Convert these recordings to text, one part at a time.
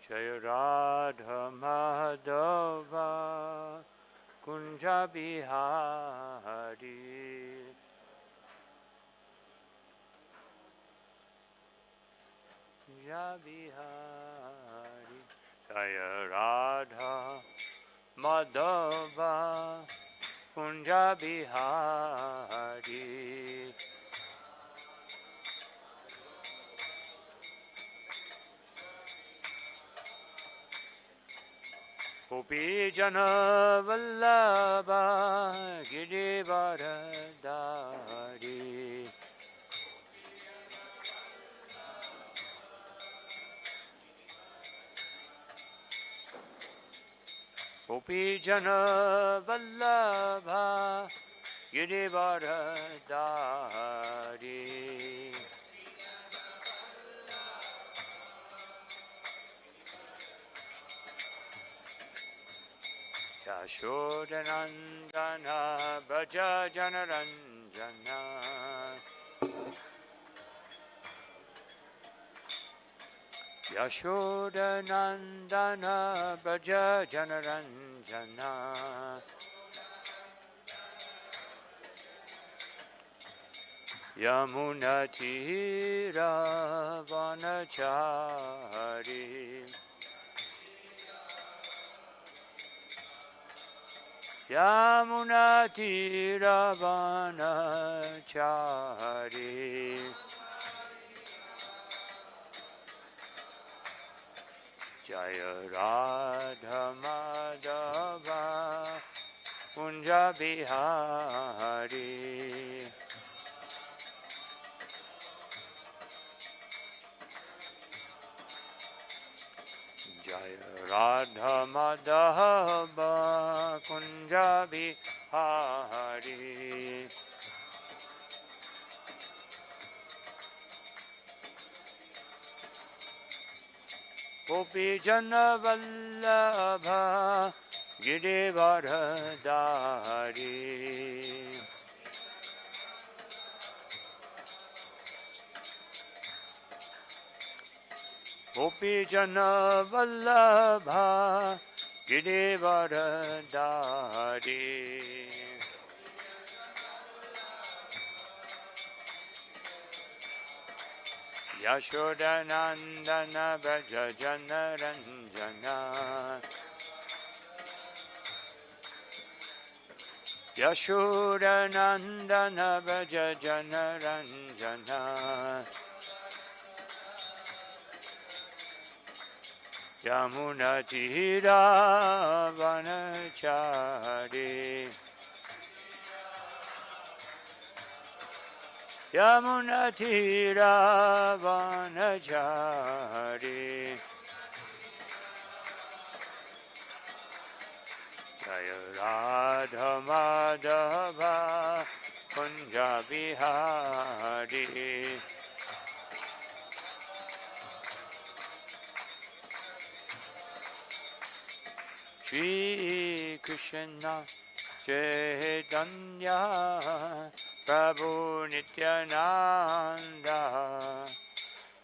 Jaya Radha Madhava Kunja Bihari Kunja Bihari Jaya Radha Madhava Kunja Bihari Gopi Jana Vallabha Girivaradari Gopi Jana Vallabha Girivaradari Yashodanandana Braja Janaranjana Yashodanandana Braja Janaranjana Yamunatira Vanachari Yamunatira Vanachari Jaya Radha Madhava Kunja Bihari Jaya Radha Madhava Kunja Bihari Gopi Jana Vallabha Girivaradari Gopi Jana Vallabha Girivaradari Yashodanandana Braja Janaranjana Yashodanandana Braja Janaranjana Yamunatira Vanachari Yamunatira Vanachari Jaya Radha Madhava Kunja Bihari Shri Krishna Chaitanya Prabhu Nityananda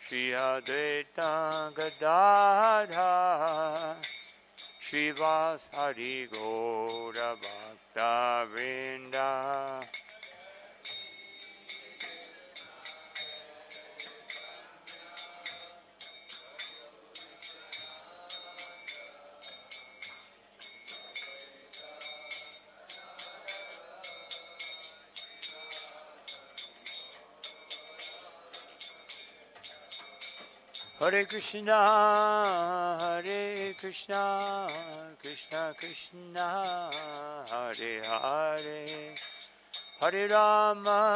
Shri Advaita Gadadha Shri Vasari Gaura Bhakta Vrinda Hare Krishna, Krishna Krishna, Hare Hare, Hare Rama,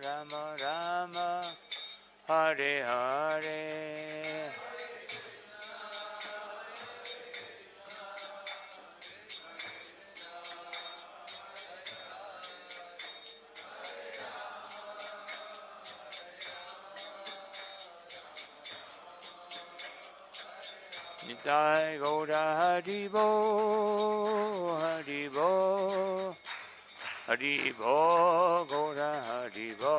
Rama Rama, Hare Hare. Nitai Gaura Haribo, Haribo, Haribo, Gaura Haribo.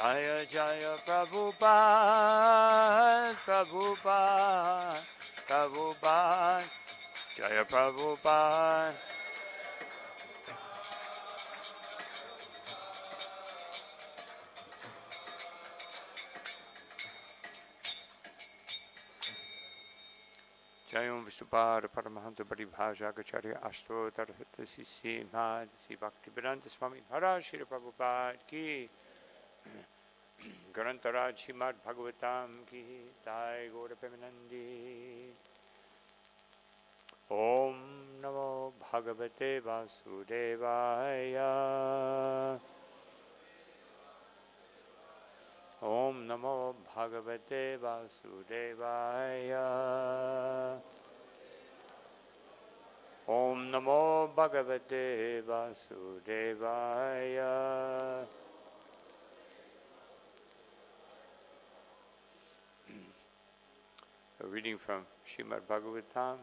Jaya Jaya Prabhupada, Prabhupada, Prabhupada, Jaya Prabhupada. Jayam Vishnupada Paramahansa Paribhaja Gacharya Ashto Tarhita Sisi Mad Sri Bhaktivedanta Swami Maharaj Shri Prabhupada Ki Grantaraj Srimad Bhagavatam Ki Jai Gaura Premanandi. Om Namo Bhagavate Vasudevaya. Om Namo Bhagavate Vasudevaya. Om Namo Bhagavate Vasudevaya. A reading from Srimad Bhagavatam,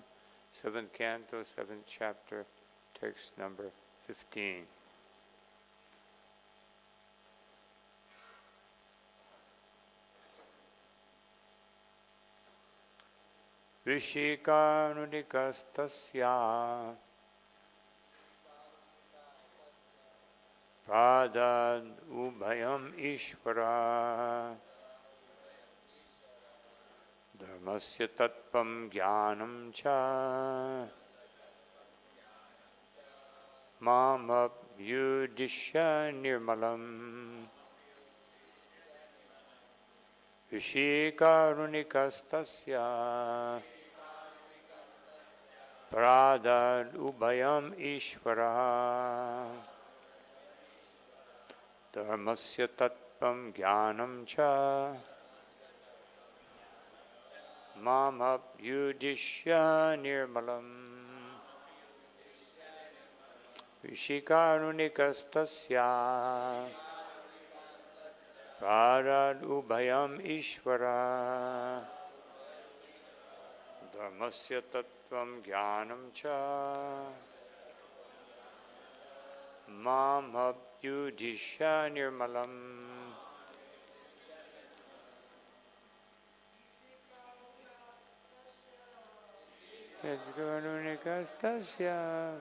7th Canto, 7th Chapter, text number 15. Vishikanunikastasya Pradad Ubhayam Ishvara Dharmasya Tatpam Jnanam Cha Mam Abhyudishya Nirmalam Vishikarunikastasya Pradad Ubhayam Ishvara Dharmasya Tatpam Jnanam Cha Mam Abhyudishya Nirmalam Vishikarunikastasya Pradad Ubhayam Ishvara Dharmasya Tattvam Jnanam Cha Mam Abhyudishya Nirmalam. Yadgurunikastasya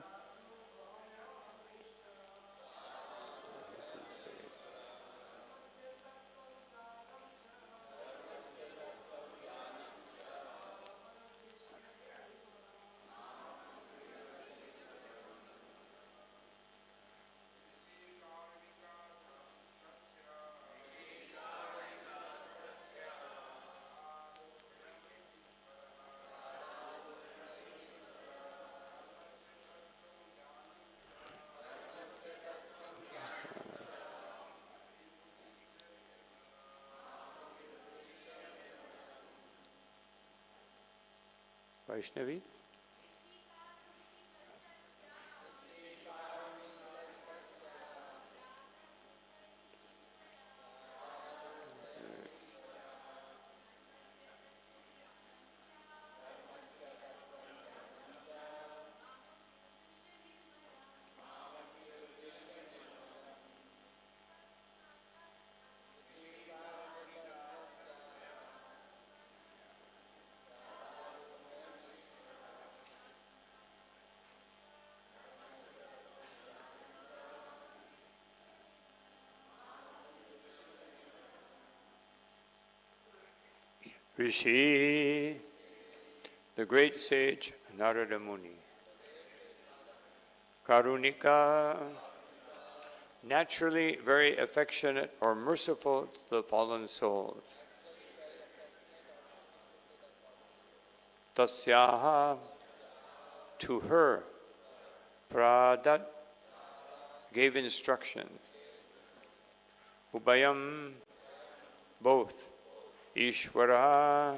Vaishnavi. Rishi, the great sage Narada Muni, Karunika, naturally very affectionate or merciful to the fallen souls. Tasyaha, to her, Pradat, gave instruction. Ubayam, both. Ishvara,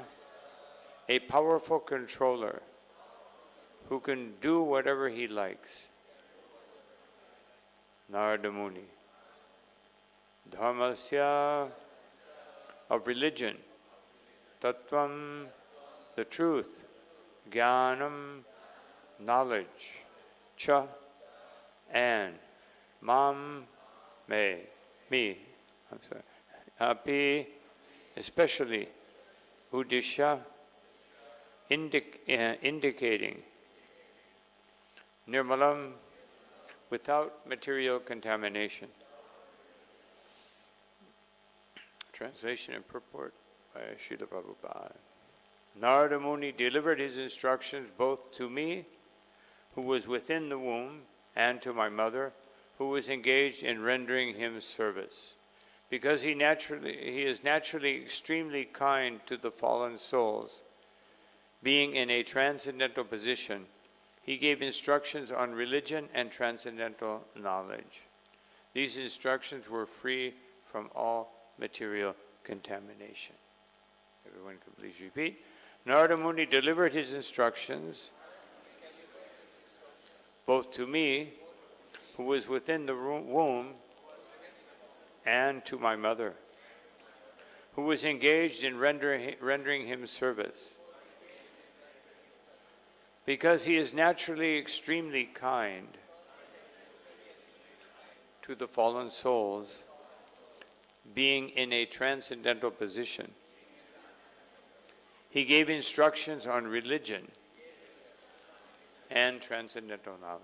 a powerful controller who can do whatever he likes. Narada Muni. Dharmasya, of religion. Tattvam, the truth. Jnanam, knowledge. Cha, and. Mam, me, I'm sorry. api, especially Uddisha, indicating nirmalam, without material contamination. Translation and purport by Srila Prabhupada. Narada Muni delivered his instructions both to me, who was within the womb, and to my mother, who was engaged in rendering him service. Because he is naturally extremely kind to the fallen souls, being in a transcendental position, he gave instructions on religion and transcendental knowledge. These instructions were free from all material contamination. Everyone can please repeat. Narada Muni delivered his instructions both to me, who was within the womb, and to my mother, who was engaged in rendering him service. Because he is naturally extremely kind to the fallen souls, being in a transcendental position, he gave instructions on religion and transcendental knowledge.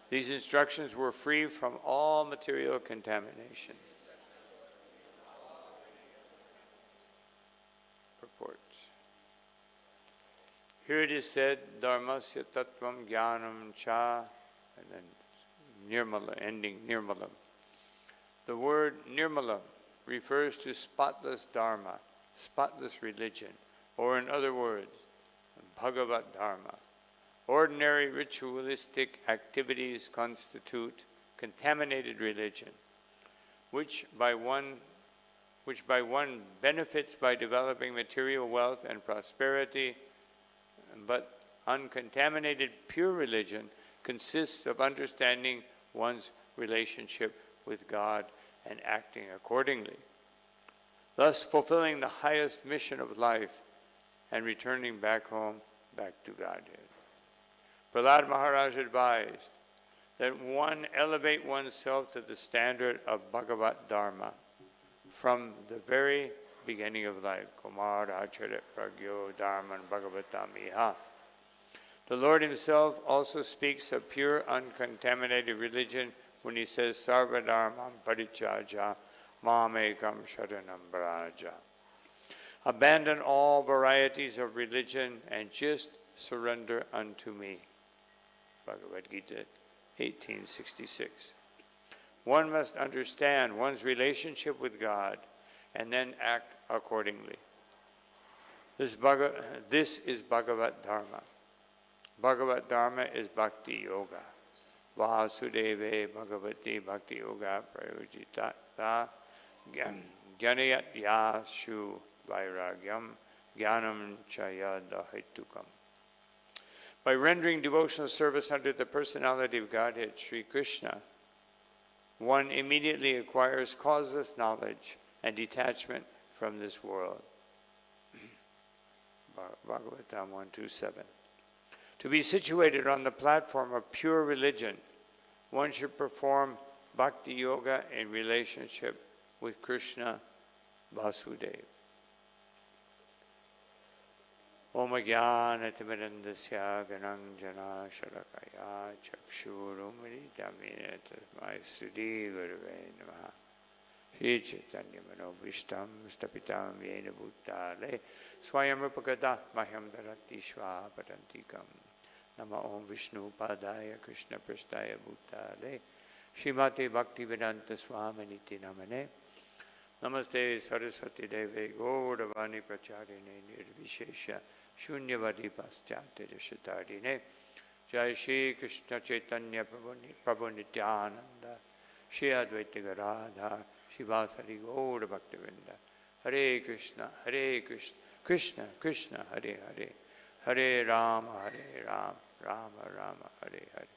These instructions were free from all material contamination. Purport. Here it is said, Dharmasya Tattvam Jnanam Cha, and then Nirmala, ending Nirmalam. The word Nirmala refers to spotless Dharma, spotless religion, or in other words, Bhagavat Dharma. Ordinary ritualistic activities constitute contaminated religion, which by one benefits by developing material wealth and prosperity, but uncontaminated pure religion consists of understanding one's relationship with God and acting accordingly, thus fulfilling the highest mission of life and returning back home, back to Godhead. Prahlad Maharaj advised that one elevate oneself to the standard of Bhagavat Dharma from the very beginning of life. Kumar Acharit Pragyo Dharman Bhagavatam Iha. The Lord himself also speaks of pure, uncontaminated religion when he says, Sarva Dharmam Parichaja Mamekam Sharanam Braja. Abandon all varieties of religion and just surrender unto me. Bhagavad Gita 1866. One must understand one's relationship with God and then act accordingly. This is Bhagavat Dharma. Bhagavat Dharma is Bhakti Yoga. Vasudeve Bhagavati Bhakti Yoga Prayojita Jnanayat Yashu Vairagyam Jnanam Chaya Dahitukam. By rendering devotional service under the personality of Godhead, Sri Krishna, one immediately acquires causeless knowledge and detachment from this world. Bhagavatam 127. To be situated on the platform of pure religion, one should perform bhakti yoga in relationship with Krishna Vasudeva. Om Jnana Timirandasya Ganang Jana Sharakaya Chakshurumritamine Tasmai Sudi Guruve Namaha. Shri Chaitanya Manobhishtam Stapitam Yena Bhutale Swayam Rupagata Mahyam Dharati Shva Patantikam. Nama Om Vishnu Padaya Krishna Prasthaya Bhutale Srimati Bhaktivedanta Swaminiti Namane. Namaste Saraswati Deve Gaudavani Pracharine Nirvishesha Shunyavadi Paschate Shatardine. Jai Shri Krishna Chaitanya Prabhu Nityananda Shri Advaita Gadadhar Shivasari Gaura Bhaktivinda. Hare Krishna, Krishna Krishna, Hare Hare, Hare Rama, Rama Rama, Hare Hare.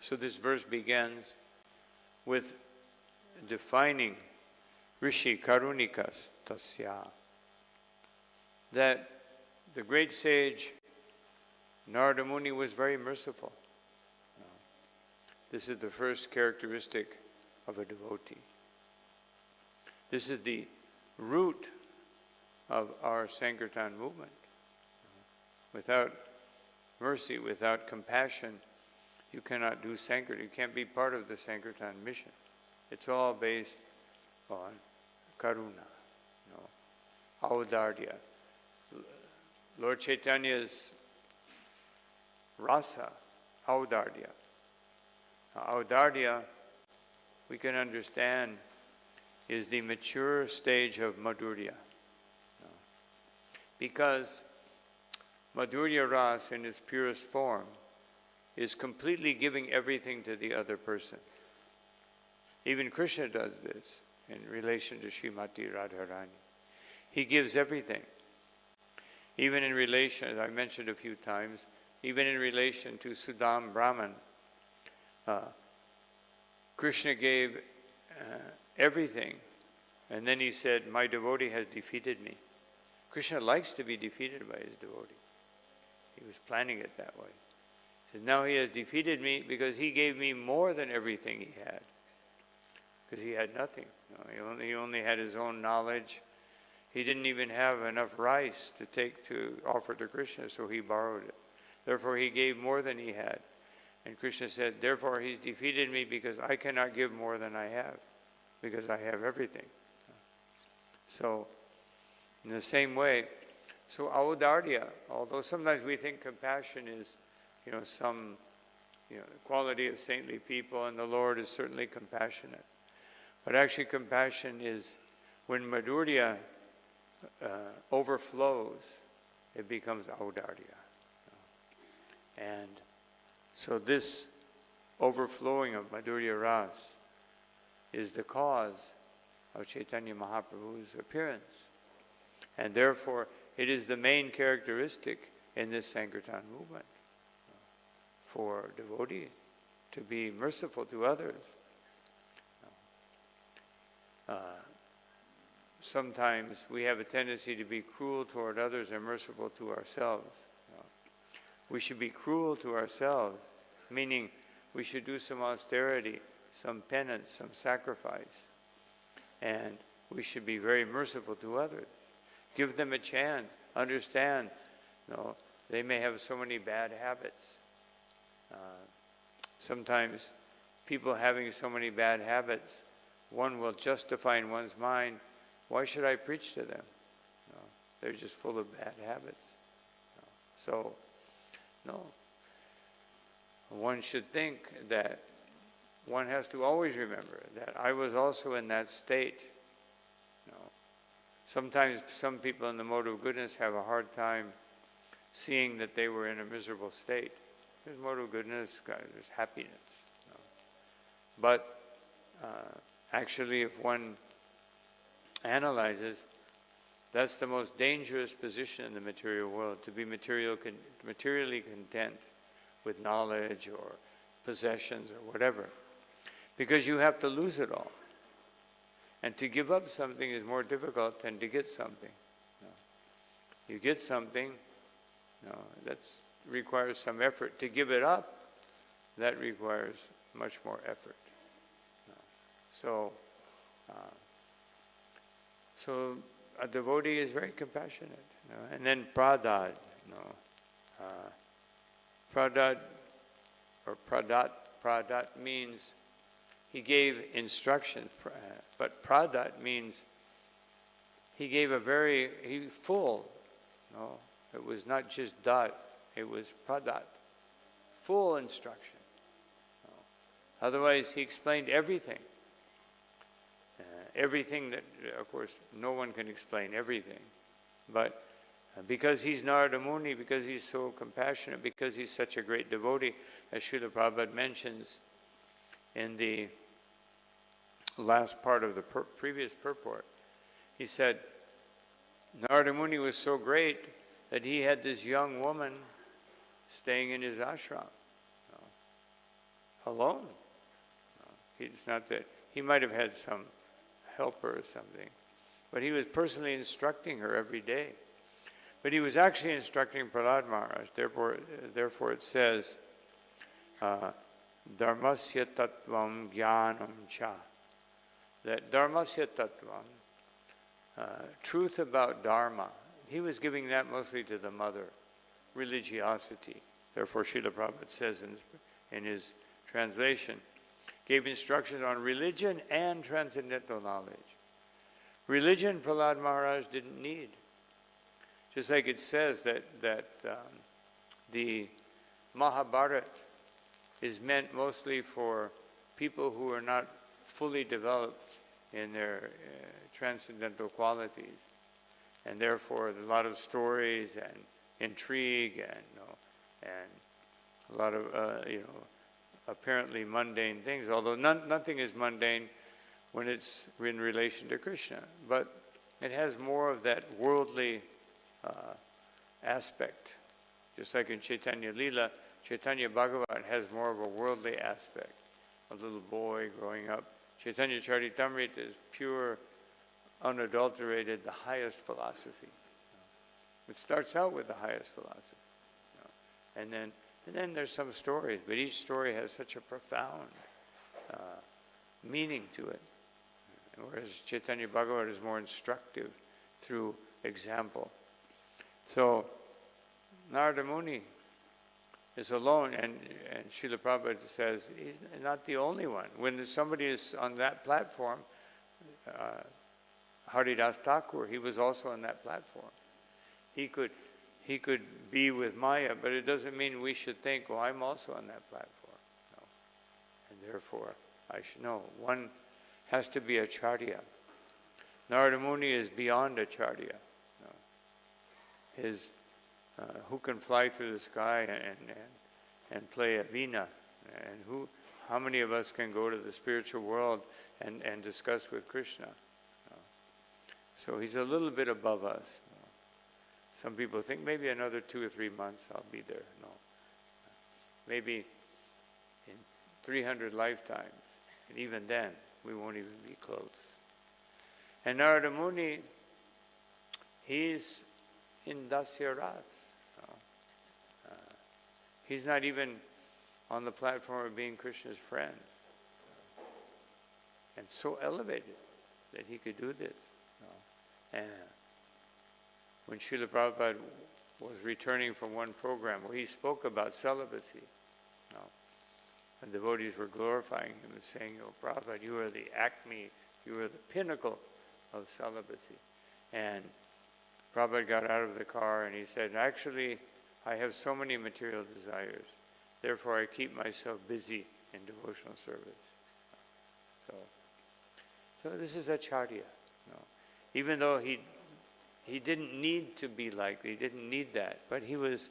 So this verse begins with defining Rishi Karunikas Tasya, that the great sage Narada Muni was very merciful. This is the first characteristic of a devotee. This is the root of our Sankirtan movement. Without mercy, without compassion, you cannot do Sankirtan. You can't be part of the Sankirtan mission. It's all based on karuna, Audarya. Lord Chaitanya's rasa, Audarya. Audarya, we can understand, is the mature stage of Madhurya. Because Madhurya rasa in its purest form is completely giving everything to the other person. Even Krishna does this in relation to Srimati Radharani. He gives everything. Even in relation, as I mentioned a few times, even in relation to Sudam Brahman, Krishna gave everything, and then he said, my devotee has defeated me. Krishna likes to be defeated by his devotee. He was planning it that way. He said, now he has defeated me because he gave me more than everything he had. Because he had nothing. He only had his own knowledge. He didn't even have enough rice to offer to Krishna, so he borrowed it. Therefore he gave more than he had. And Krishna said, therefore he's defeated me because I cannot give more than I have, because I have everything. So, in the same way, so Audarya, although sometimes we think compassion is, some, quality of saintly people, and the Lord is certainly compassionate. But actually compassion is, when Madhurya overflows, it becomes Audarya. And so this overflowing of Madhurya Ras is the cause of Chaitanya Mahaprabhu's appearance. And therefore, it is the main characteristic in this Sankirtan movement for devotee to be merciful to others. Sometimes we have a tendency to be cruel toward others and merciful to ourselves. We should be cruel to ourselves, meaning we should do some austerity, some penance, some sacrifice. And we should be very merciful to others. Give them a chance. Understand, they may have so many bad habits. Sometimes people having so many bad habits, one will justify in one's mind, why should I preach to them? They're just full of bad habits. No. One should think that one has to always remember that I was also in that state. Sometimes some people in the mode of goodness have a hard time seeing that they were in a miserable state. There's mode of goodness, there's happiness. But actually, if one analyzes, that's the most dangerous position in the material world, to be materially content with knowledge or possessions or whatever. Because you have to lose it all. And to give up something is more difficult than to get something. You get something, that requires some effort. To give it up, that requires much more effort. So a devotee is very compassionate. And then Prahlad, Prahlad or Pradat means he gave instructions, but Pradat means he gave he full. It was not just dat, it was Pradat, full instruction. Otherwise, he explained everything. Everything that, of course, no one can explain everything. But because he's Narada Muni, because he's so compassionate, because he's such a great devotee, as Srila Prabhupada mentions in the last part of the previous purport, he said, Narada Muni was so great that he had this young woman staying in his ashram, alone. It's not that he might have had some helper or something, but he was personally instructing her every day. But he was actually instructing Prahlad Maharaj. Therefore it says, dharmasya tattvam jnanam cha. That dharmasya tattvam, truth about dharma, he was giving that mostly to the mother, religiosity. Therefore, Srila Prabhupada says in his translation, gave instructions on religion and transcendental knowledge. Religion, Prahlad Maharaj didn't need. Just like it says that the Mahabharata is meant mostly for people who are not fully developed in their transcendental qualities. And therefore, a lot of stories and intrigue and a lot of, apparently mundane things, although nothing is mundane when it's in relation to Krishna. But it has more of that worldly aspect. Just like in Chaitanya Leela, Chaitanya Bhagavat has more of a worldly aspect. A little boy growing up. Chaitanya Charitamrita is pure, unadulterated, the highest philosophy. It starts out with the highest philosophy. And then there's some stories, but each story has such a profound meaning to it. Whereas Chaitanya Bhagavat is more instructive through example. So Narada Muni is alone, and Srila Prabhupada says he's not the only one. When somebody is on that platform, Haridas Thakur, he was also on that platform. He could be with Maya, but it doesn't mean we should think, well, I'm also on that platform. No. And therefore, I should know. One has to be acharya. Narada Muni is beyond acharya. No. Who can fly through the sky and play a veena? And how many of us can go to the spiritual world and discuss with Krishna? No. So he's a little bit above us. No. Some people think maybe another 2 or 3 months I'll be there. No. Maybe in 300 lifetimes. And even then, we won't even be close. And Narada Muni, he's in Dasya Ras. He's not even on the platform of being Krishna's friend. And so elevated that he could do this. And when Srila Prabhupada was returning from one program where he spoke about celibacy, and devotees were glorifying him and saying, "Oh, Prabhupada, you are the acme, you are the pinnacle of celibacy." And Prabhupada got out of the car and he said, "Actually, I have so many material desires. Therefore, I keep myself busy in devotional service." So this is acharya. Even though he didn't need to be like, he didn't need that, but he was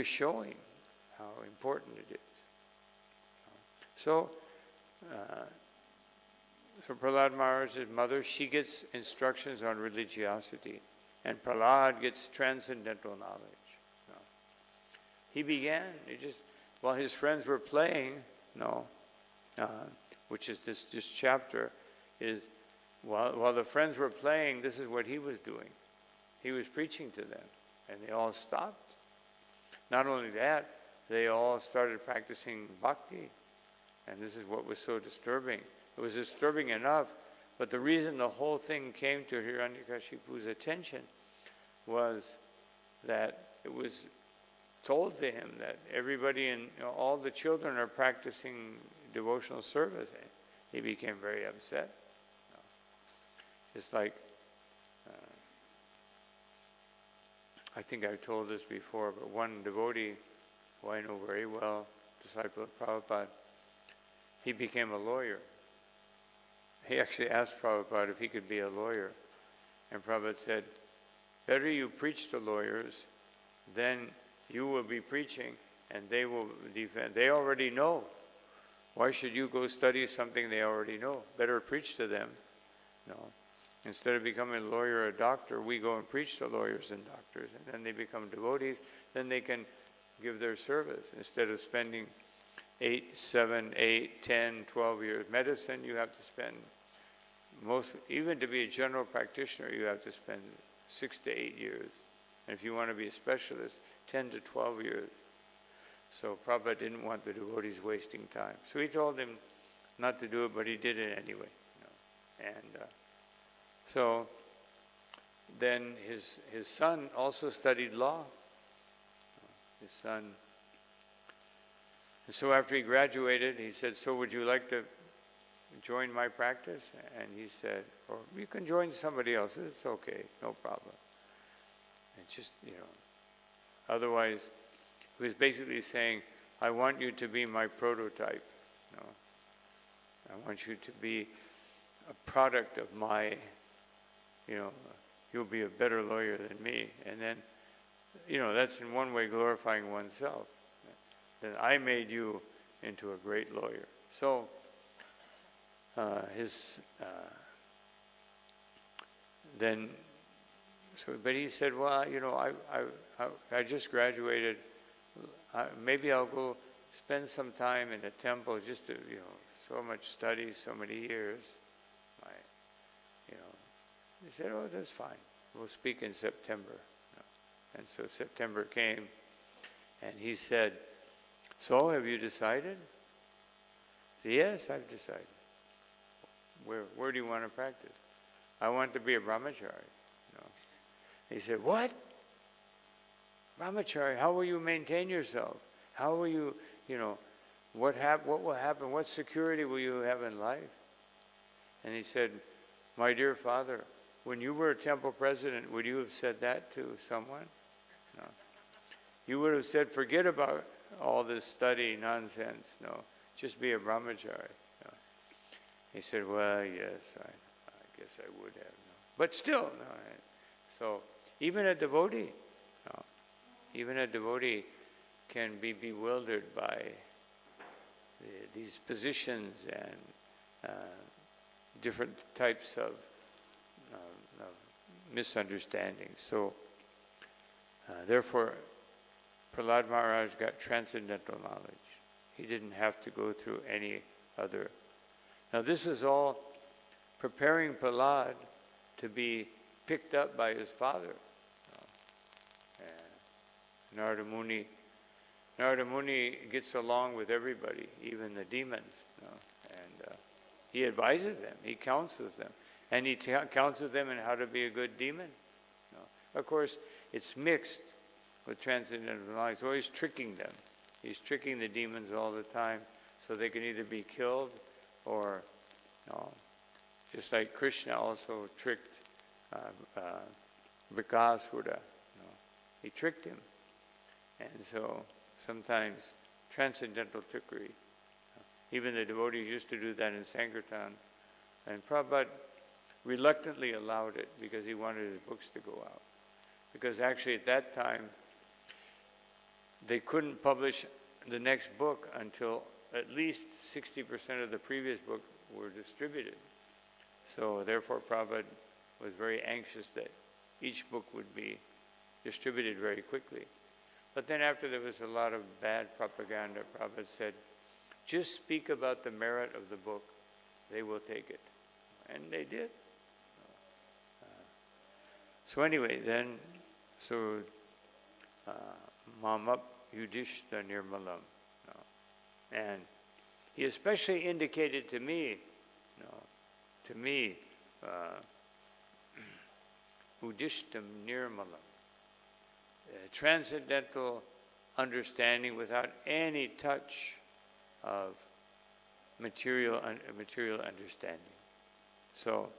showing how important it is. So Prahlad Maharaj's mother, she gets instructions on religiosity, and Prahlad gets transcendental knowledge. He began, while his friends were playing, which is this chapter, is while the friends were playing, this is what he was doing. He was preaching to them, and they all stopped. Not only that, they all started practicing bhakti, and this is what was so disturbing. It was disturbing enough, but the reason the whole thing came to Hiranyakashipu's attention was that it was told to him that everybody and all the children are practicing devotional service. He became very upset. It's like, I think I've told this before, but one devotee who I know very well, disciple of Prabhupada, he became a lawyer. He actually asked Prabhupada if he could be a lawyer. And Prabhupada said, "Better you preach to lawyers, then you will be preaching and they will defend. They already know. Why should you go study something they already know? Better preach to them." Instead of becoming a lawyer or a doctor, we go and preach to lawyers and doctors, and then they become devotees. Then they can give their service. Instead of spending 8, 7, 8, 10, 12 years medicine, you have to spend even to be a general practitioner, you have to spend 6 to 8 years. And if you want to be a specialist, 10 to 12 years. So Prabhupada didn't want the devotees wasting time. So he told him not to do it, but he did it anyway. And so then his son also studied law. His son. And so after he graduated, he said, "So would you like to join my practice?" And he said, "Or you can join somebody else's. It's okay, no problem." And just, otherwise, he was basically saying, "I want you to be my prototype. I want you to be a product of my, you'll be a better lawyer than me." And then, that's in one way glorifying oneself. Then I made you into a great lawyer. So, but he said, "Well, I just graduated. Maybe I'll go spend some time in a temple just to, so much study, so many years." He said, "Oh, that's fine. We'll speak in September." And so September came, and he said, "So, have you decided?" I said, "Yes, I've decided." Where do you want to practice?" "I want to be a brahmachari." He said, "What? Brahmachari? How will you maintain yourself? How will you, what will happen? What security will you have in life?" And he said, "My dear father, when you were a temple president, would you have said that to someone? No. You would have said, forget about all this study nonsense. No, just be a brahmachari." No. He said, "Well, yes, I guess I would have." No. But still, no. So even a devotee, can be bewildered by these positions and different types of misunderstandings. So therefore, Prahlad Maharaj got transcendental knowledge. He didn't have to go through any other. Now this is all preparing Prahlad to be picked up by his father. Narada Muni gets along with everybody, even the demons. And he advises them, he counsels them. And he counsels them in how to be a good demon. Of course, it's mixed with transcendental knowledge. He's always tricking them. He's tricking the demons all the time, so they can either be killed or, just like Krishna also tricked Bakasura. He tricked him. And so sometimes transcendental trickery. Even the devotees used to do that in Sankirtan. And Prabhupada reluctantly allowed it because he wanted his books to go out. Because actually at that time, they couldn't publish the next book until at least 60% of the previous book were distributed. So therefore Prabhupada was very anxious that each book would be distributed very quickly. But then after there was a lot of bad propaganda, Prabhupada said, just speak about the merit of the book, they will take it. And they did. So anyway, then, Mamap Yudhishthira Nirmalam. And he especially indicated to me, Udishtam Nirmalam, transcendental understanding without any touch of material understanding. So,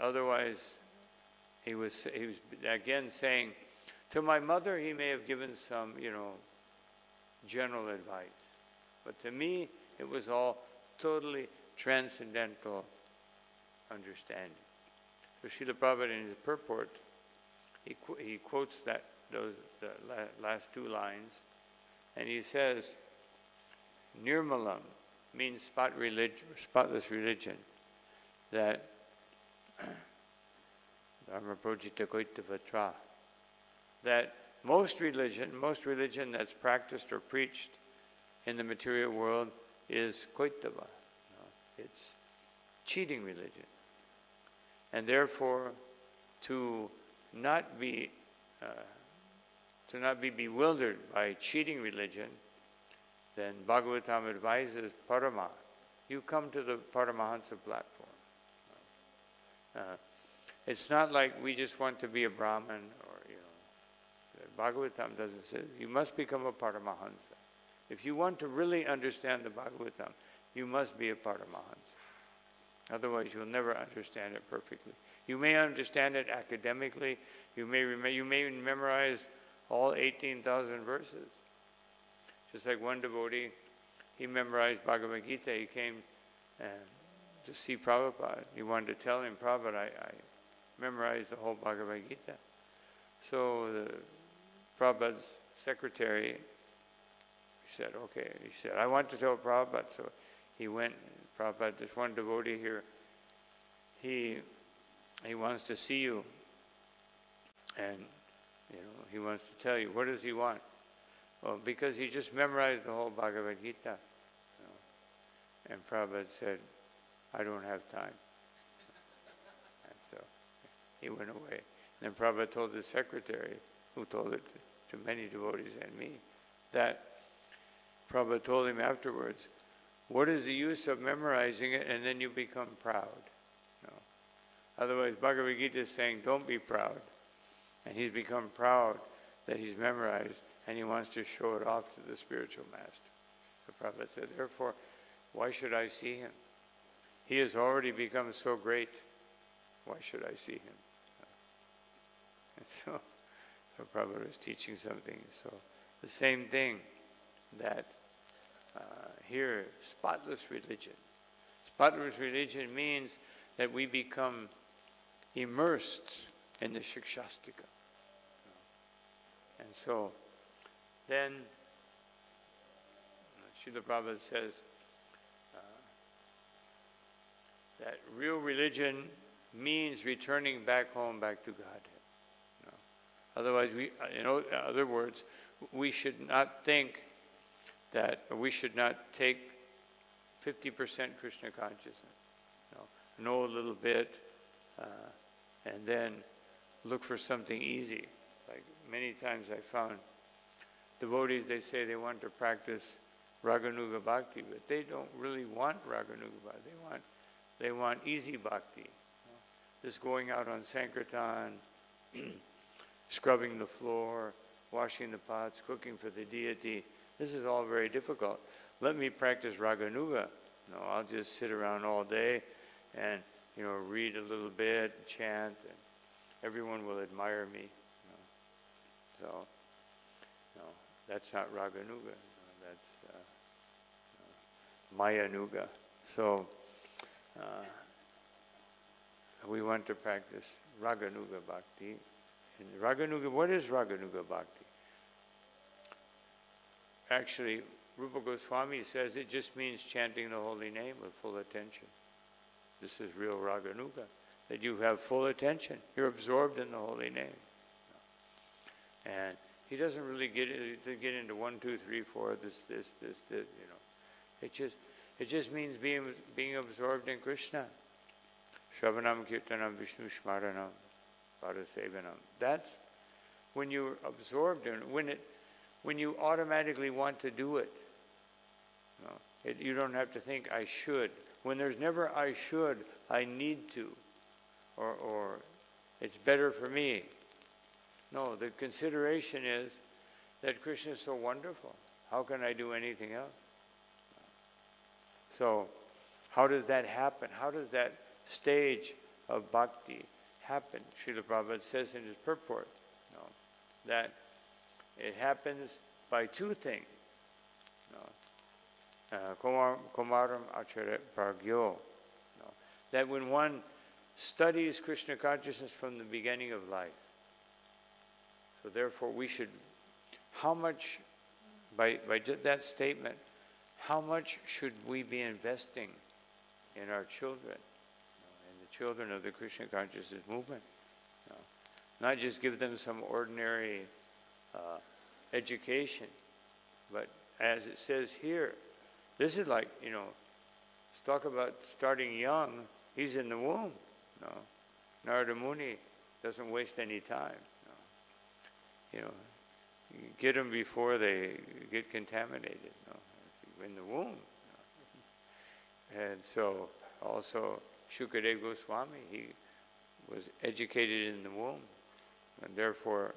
otherwise, he was again saying, to my mother he may have given some, general advice, but to me it was all totally transcendental understanding. So Srila Prabhupada in his purport, he quotes the last two lines, and he says, Nirmalam means spotless religion, that that most religion that's practiced or preached in the material world is koitava. It's cheating religion. And therefore, to to not be bewildered by cheating religion, then Bhagavatam advises Parama. You come to the Paramahansa platform. It's not like we just want to be a Brahmin or, Bhagavatam doesn't say, you must become a Paramahansa. If you want to really understand the Bhagavatam, you must be a Paramahansa. Otherwise, you'll never understand it perfectly. You may understand it academically. You may memorize all 18,000 verses. Just like one devotee, he memorized Bhagavad Gita. He came to see Prabhupada. He wanted to tell him, Prabhupada, I memorized the whole Bhagavad Gita. So the Prabhupada's secretary said, okay. He said, I want to tell Prabhupada. So he went. Prabhupada, there's one devotee here. He wants to see you. And, he wants to tell you. What does he want? Well, because he just memorized the whole Bhagavad Gita. And Prabhupada said, I don't have time. And so he went away. And then Prabhupada told his secretary, who told it to many devotees and me, that Prabhupada told him afterwards, what is the use of memorizing it and then you become proud? Otherwise, Bhagavad Gita is saying, don't be proud. And he's become proud that he's memorized and he wants to show it off to the spiritual master. The Prabhupada said, therefore, why should I see him? He has already become so great. Why should I see him? And so Prabhupada was teaching something. So the same thing that here, spotless religion. Spotless religion means that we become immersed in the Shikshastika. And so then Srila Prabhupada says that real religion means returning back home, back to Godhead. Otherwise, in other words, we should not think that, or we should not take 50% Krishna consciousness. Know a little bit, and then look for something easy. Like many times I found devotees, they say they want to practice Raganuga Bhakti, but they don't really want Raganuga Bhakti. They want easy Bhakti. Just going out on Sankirtan, scrubbing the floor, washing the pots, cooking for the deity. This is all very difficult. Let me practice Raganuga. I'll just sit around all day and read a little bit, chant, and everyone will admire me. So, that's not Raganuga. That's Mayanuga. So, we want to practice Raganuga Bhakti. And Raganuga, what is Raganuga Bhakti? Actually, Rupa Goswami says it just means chanting the holy name with full attention. This is real Raganuga, that you have full attention. You're absorbed in the holy name. And he doesn't really get into 1, 2, 3, 4, this. It just means being absorbed in Krishna. Shravanam Kirtanam Vishnu Shmaranam Parasevanam. That's when you're absorbed in it. When you automatically want to do it. You don't have to think, I should. When there's never I should, I need to. Or it's better for me. No, the consideration is that Krishna is so wonderful. How can I do anything else? So, how does that happen? How does that stage of bhakti happen? Srila Prabhupada says in his purport that it happens by two things. Kumaram Acharya Pragyo. That when one studies Krishna consciousness from the beginning of life, so therefore we should, how much, by that statement, how much should we be investing in our children, in the children of the Krishna consciousness movement? Not just give them some ordinary education, but as it says here, this is like, talk about starting young. He's in the womb. Narada Muni doesn't waste any time. get them before they get contaminated, in the womb. And so also Sukadeva Goswami, he was educated in the womb, and therefore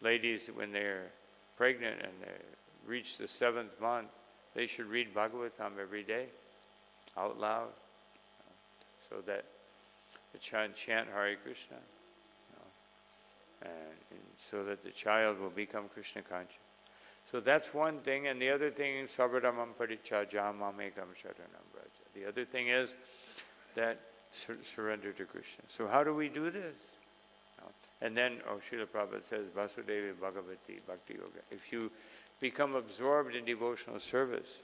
ladies, when they're pregnant and they reach the 7th month, they should read Bhagavatam every day out loud, so that the child chant Hare Krishna, and so that the child will become Krishna conscious. So that's one thing, and the other thing is Sabradamam Parichajam Mamekam Sharanam Braja. The other thing is that surrender to Krishna. So how do we do this? And then, Srila Prabhupada says, Vasudevi Bhagavati Bhakti Yoga. If you become absorbed in devotional service,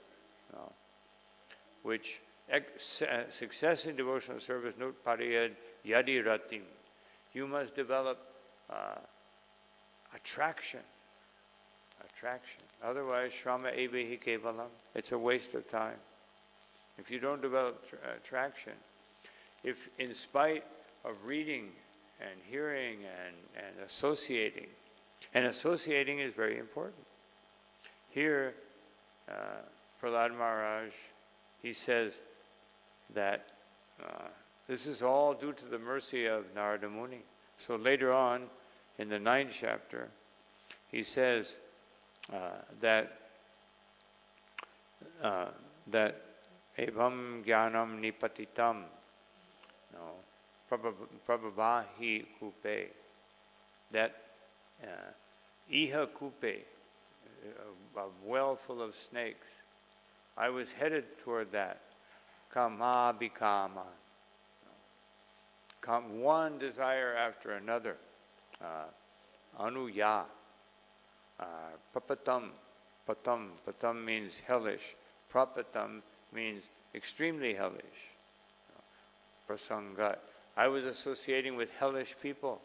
which success in devotional service, not pariyad yadi ratim, you must develop attraction. Otherwise, shrama evehi kevalam, it's a waste of time. If you don't develop attraction, if in spite of reading and hearing and associating is very important. Here, Prahlad Maharaj, he says that this is all due to the mercy of Narada Muni. So later on, in the 9th chapter, he says that evam jnanam nipatitam, prabhavahi kupe, that iha kupe, a well full of snakes, I was headed toward that. Kama bikama. One desire after another. Anuya. Papatam. Patam means hellish. Prapatam means extremely hellish. Prasangat. I was associating with hellish people.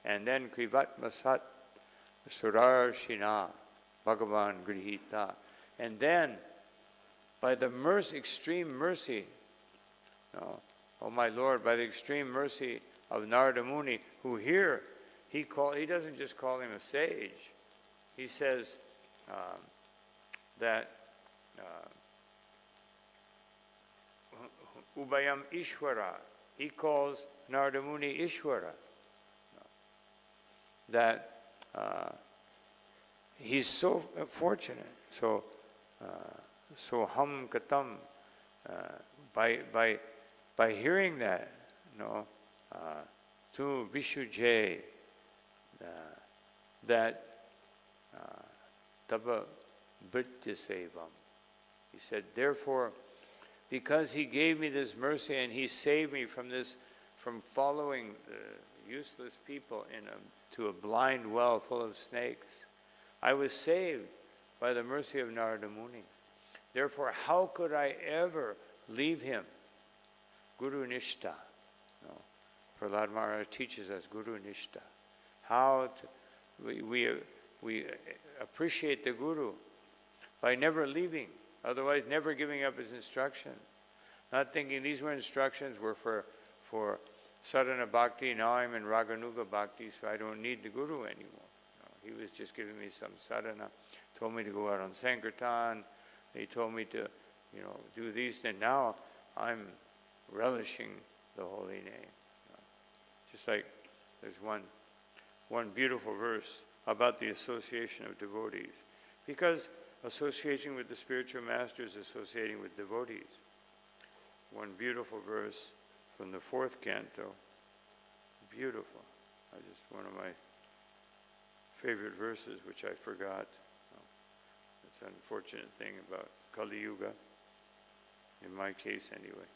And then Krivat Masat Surarshina Bhagavan Grihita. And then, by the extreme mercy, oh my Lord, by the extreme mercy of Narada Muni, who here, he doesn't just call him a sage. He says that Ubayam Ishwara, he calls Narada Muni Ishwara. That he's so fortunate. So ham katam, by hearing that, to Vishujay, that taba britya sevam. He said, therefore, because he gave me this mercy and he saved me from following useless people to a blind well full of snakes, I was saved by the mercy of Narada Muni. Therefore, how could I ever leave him? Guru Nishta. Prahlad Maharaj teaches us Guru Nishta. We appreciate the Guru by never leaving, otherwise never giving up his instruction. Not thinking these were instructions were for sadhana bhakti, now I'm in raganuga bhakti, so I don't need the Guru anymore. He was just giving me some sadhana, told me to go out on Sankirtan, he told me to, do these, and now I'm relishing the holy name. Just like there's one beautiful verse about the association of devotees. Because associating with the spiritual masters, associating with devotees. One beautiful verse from the 4th canto. Beautiful. One of my favorite verses, which I forgot. It's an unfortunate thing about Kali Yuga, in my case anyway.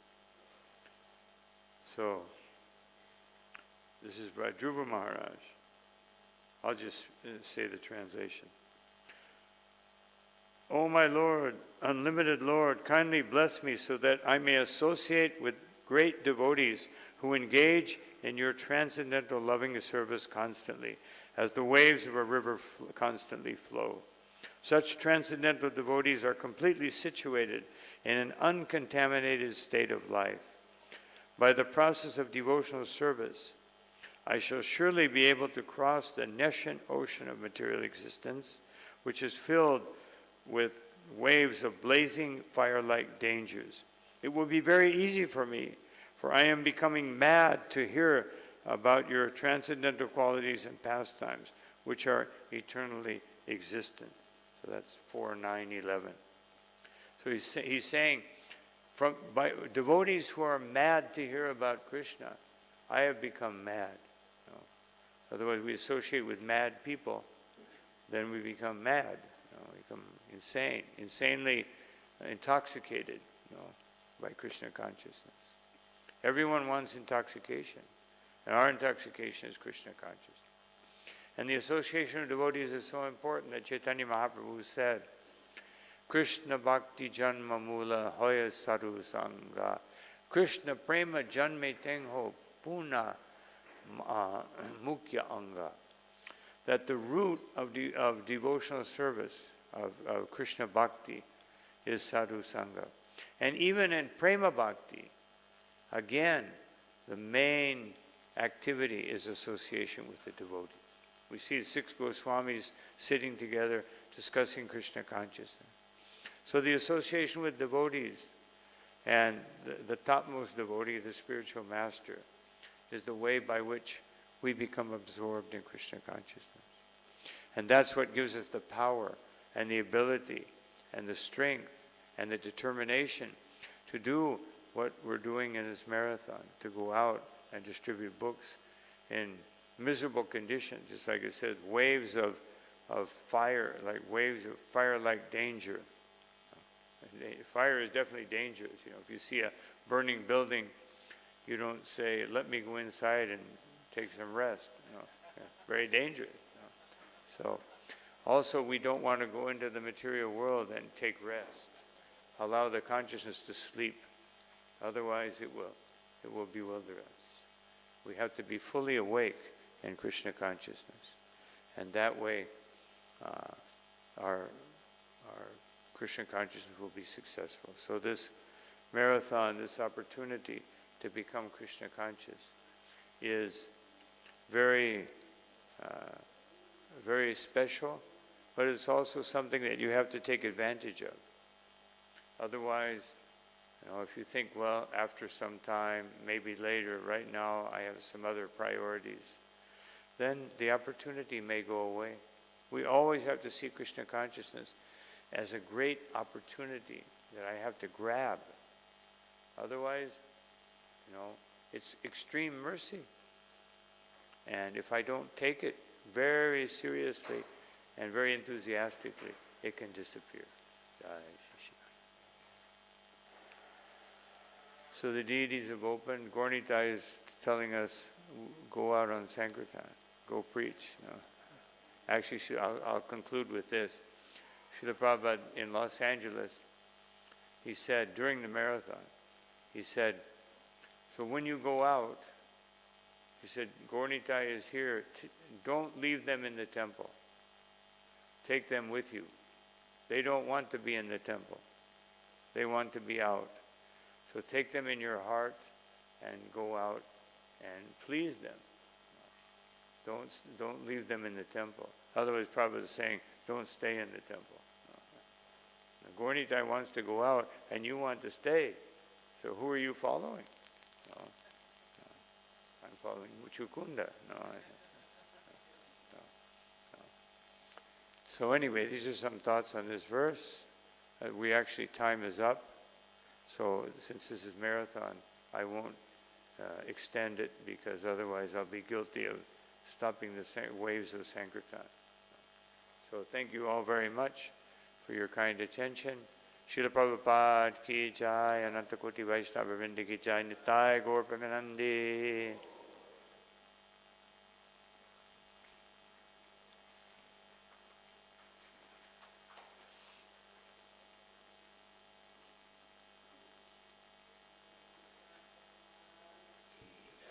So, this is by Dhruva Maharaj. I'll just say the translation. O my Lord, unlimited Lord, kindly bless me so that I may associate with great devotees who engage in your transcendental loving service constantly, as the waves of a river constantly flow. Such transcendental devotees are completely situated in an uncontaminated state of life. By the process of devotional service, I shall surely be able to cross the nescient ocean of material existence, which is filled with waves of blazing fire-like dangers. It will be very easy for me, for I am becoming mad to hear about your transcendental qualities and pastimes, which are eternally existent. So that's 4:9:11. So he's saying, by devotees who are mad to hear about Krishna, I have become mad. You know? Otherwise, we associate with mad people, then we become mad. You know? We become insane, insanely intoxicated, you know, by Krishna consciousness. Everyone wants intoxication, and our intoxication is Krishna consciousness. And the association of devotees is so important that Chaitanya Mahaprabhu said, Krishna bhakti janma mula hoya sadhu sangha. Krishna prema janme tengho puna mukhya anga. That the root of devotional service, of Krishna bhakti, is sadhu sangha. And even in prema bhakti, again, the main activity is association with the devotees. We see the 6 Goswamis sitting together discussing Krishna consciousness. So the association with devotees and the topmost devotee, the spiritual master, is the way by which we become absorbed in Krishna consciousness. And that's what gives us the power and the ability and the strength and the determination to do what we're doing in this marathon, to go out and distribute books in miserable conditions, just like it says, waves of fire, like waves of fire-like danger. Fire is definitely dangerous. You know, if you see a burning building, you don't say, "Let me go inside and take some rest." You know, yeah, very dangerous. You know. So, also we don't want to go into the material world and take rest. Allow the consciousness to sleep. Otherwise, it will bewilder us. We have to be fully awake in Krishna consciousness, and that way, our Krishna consciousness will be successful. So this marathon, this opportunity to become Krishna conscious, is very, very special, but it's also something that you have to take advantage of. Otherwise, you know, if you think, well, after some time, maybe later, right now I have some other priorities, then the opportunity may go away. We always have to see Krishna consciousness as a great opportunity that I have to grab. Otherwise, you know, it's extreme mercy. And if I don't take it very seriously and very enthusiastically, it can disappear. So the deities have opened. Gaura is telling us, go out on Sankirtan, go preach. You know. Actually, I'll conclude with this. Srila Prabhupada in Los Angeles, he said, during the marathon, he said, so when you go out, he said, Gaura is here, don't leave them in the temple. Take them with you. They don't want to be in the temple. They want to be out. So take them in your heart and go out and please them. Don't leave them in the temple. Otherwise, Prabhupada is saying, don't stay in the temple. Gaura wants to go out and you want to stay. So who are you following? No. I'm following Muchukunda. No. So anyway, these are some thoughts on this verse. Time is up. So since this is marathon, I won't extend it because otherwise I'll be guilty of stopping the waves of Sankirtan. So thank you all very much for your kind attention. Srila Prabhupada ki jai, Ananta Koti Vaishnava Vrinda ki jai, Nitai Gaur Premanandi.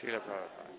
Srila Prabhupada.